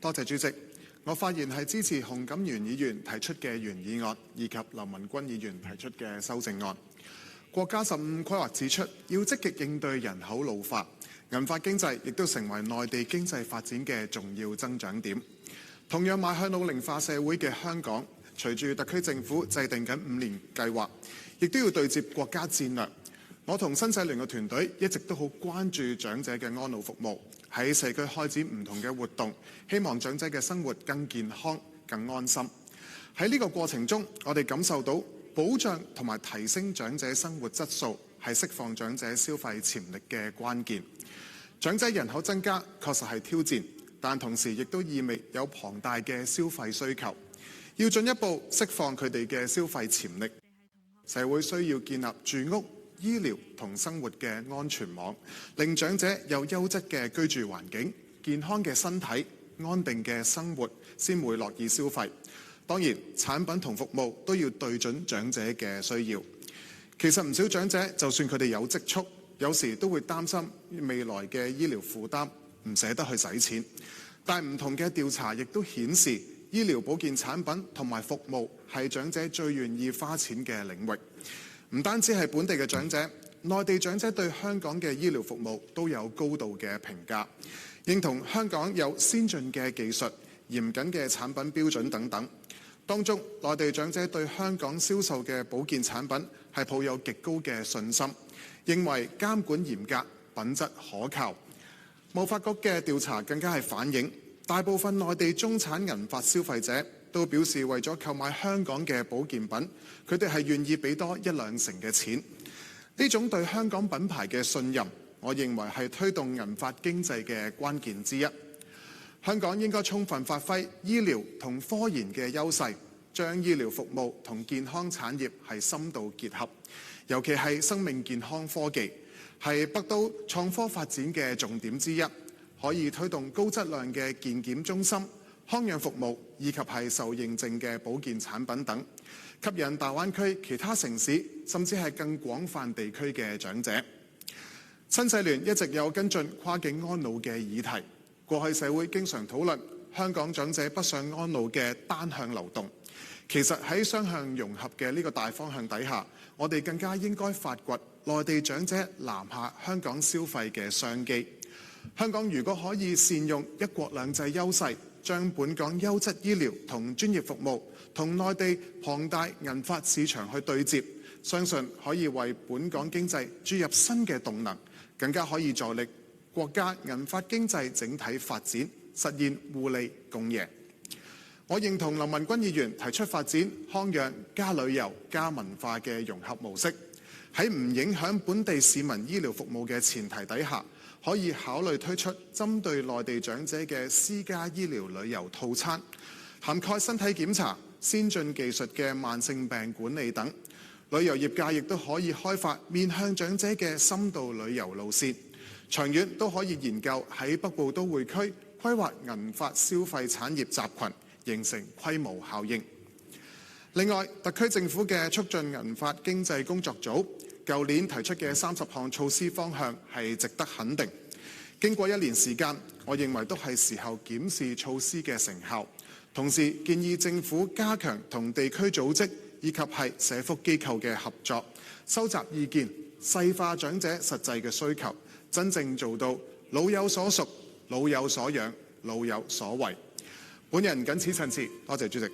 多謝主席，我發言係支持洪錦元議員提出嘅原議案，以及林文君議員提出嘅修正案。國家15規劃指出，要積極應對人口老化，銀髮經濟亦都成為內地經濟發展嘅重要增長點。同樣邁向老齡化社會嘅香港，隨住特區政府制定緊5年計劃，亦都要對接國家戰略。我同新世聯嘅團隊一直都好關注長者嘅安老服務，喺社區開展唔同嘅活動，希望長者嘅生活更健康、更安心。喺呢個過程中，我哋感受到保障同埋提升長者生活質素係釋放長者消費潛力嘅關鍵。長者人口增加確實係挑戰，但同時亦都意味有龐大嘅消費需求，要進一步釋放佢哋嘅消費潛力。社會需要建立住屋、醫療同生活嘅安全網，令長者有優質嘅居住環境、健康嘅身體、安定嘅生活，先會樂意消費。當然，產品同服務都要對準長者嘅需要。其實唔少長者，就算佢哋有積蓄，有時都會擔心未來嘅醫療負擔，唔捨得去使錢。但唔同嘅調查亦都顯示，醫療保健產品同埋服務係長者最願意花錢嘅領域。唔單止係本地嘅長者，內地長者對香港嘅醫療服務都有高度嘅評價，認同香港有先進嘅技術、嚴謹嘅產品標準等等。當中，內地長者對香港銷售嘅保健產品係抱有極高嘅信心，認為監管嚴格、品質可靠。貿發局嘅調查更加係反映，大部分內地中產銀髮消費者都表示，為咗購買香港嘅保健品，佢哋係願意俾多1-2成嘅錢。呢種對香港品牌嘅信任，我認為係推動銀髮經濟嘅關鍵之一。香港應該充分發揮醫療同科研嘅優勢，將醫療服務同健康產業係深度結合，尤其係生命健康科技，係北都創科發展嘅重點之一，可以推動高質量嘅健檢中心、康養服務以及係受認證嘅保健產品等，吸引大灣區其他城市甚至係更廣泛地區嘅長者。新世聯一直有跟進跨境安老嘅議題，過去社會經常討論香港長者北上安老嘅單向流動。其實喺雙向融合嘅呢個大方向底下，我哋更加應該發掘內地長者南下香港消費嘅商機。香港如果可以善用一國兩制優勢，將本港優質醫療同專業服務同內地龐大銀髮市場去對接，相信可以為本港經濟注入新嘅動能，更加可以助力國家銀髮經濟整體發展，實現互利共贏。我認同林文君議員提出發展康養加旅遊加文化嘅融合模式，喺唔影響本地市民醫療服務嘅前提底下，可以考慮推出針對內地長者嘅私家醫療旅遊套餐，涵蓋身體檢查、先進技術嘅慢性病管理等。旅遊業界亦都可以開發面向長者嘅深度旅遊路線，長遠都可以研究喺北部都會區規劃銀髮消費產業集群，形成規模效應。另外，特區政府嘅促進銀髮經濟工作組舊年提出嘅30項措施方向係值得肯定。經過1年時間，我認為都係時候檢視措施嘅成效，同時建議政府加強同地區組織以及係社福機構嘅合作，收集意見，細化長者實際嘅需求，真正做到老有所屬、老有所養、老有所為。本人謹此陳辭，多謝主席。